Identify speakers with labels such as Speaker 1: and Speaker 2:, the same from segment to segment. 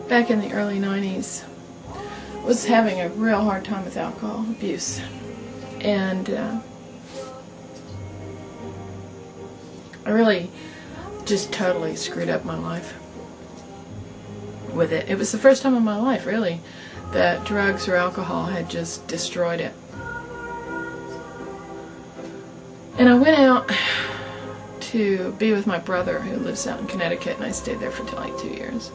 Speaker 1: back in the early 90s, was having a real hard time with alcohol abuse. And I really just totally screwed up my life with it. It was the first time in my life, really, that drugs or alcohol had just destroyed it. And I went out to be with my brother, who lives out in Connecticut, and I stayed there for like 2 years.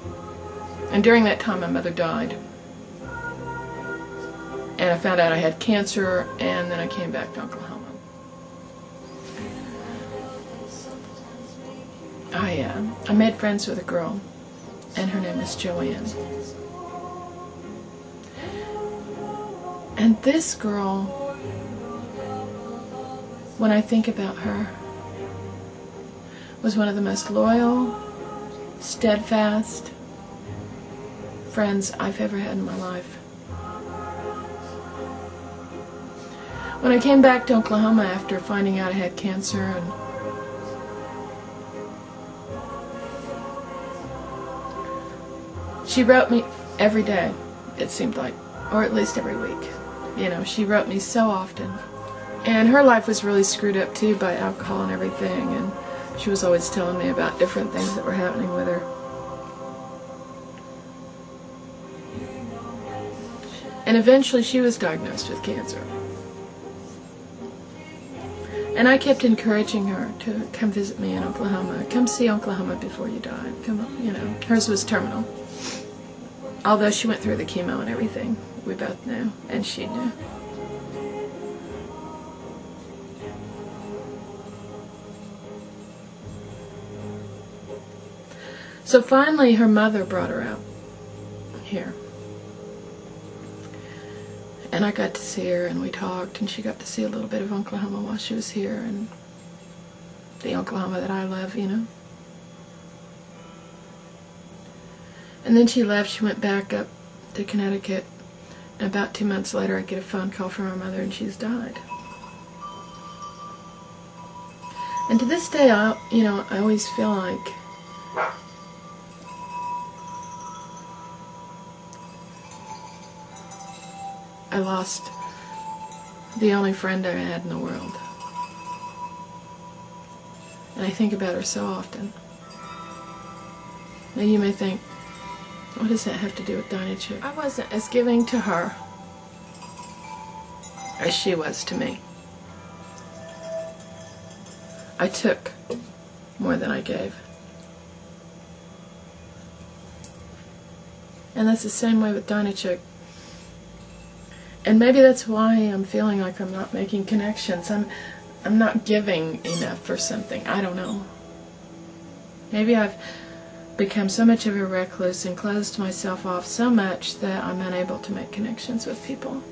Speaker 1: And during that time, my mother died. And I found out I had cancer, and then I came back to Oklahoma. I made friends with a girl, and her name was Joanne. And this girl, when I think about her, was one of the most loyal, steadfast friends I've ever had in my life. When I came back to Oklahoma after finding out I had cancer, and she wrote me every day, it seemed like, or at least every week. You know, she wrote me so often. And her life was really screwed up too by alcohol and everything, and she was always telling me about different things that were happening with her. And eventually she was diagnosed with cancer. And I kept encouraging her to come visit me in Oklahoma. Come see Oklahoma before you die. Come, you know, hers was terminal. Although she went through the chemo and everything, we both knew, and she knew. So finally her mother brought her out here. And I got to see her, and we talked, and she got to see a little bit of Oklahoma while she was here, and the Oklahoma that I love, you know. And then she left. She went back up to Connecticut, and about 2 months later I get a phone call from her mother, and she's died. And to this day, I always feel like I lost the only friend I had in the world. And I think about her so often. Now you may think, what does that have to do with Dynachik? I wasn't as giving to her as she was to me. I took more than I gave. And that's the same way with Dynachik. And maybe that's why I'm feeling like I'm not making connections. I'm not giving enough for something. I don't know. Maybe I've become so much of a recluse and closed myself off so much that I'm unable to make connections with people.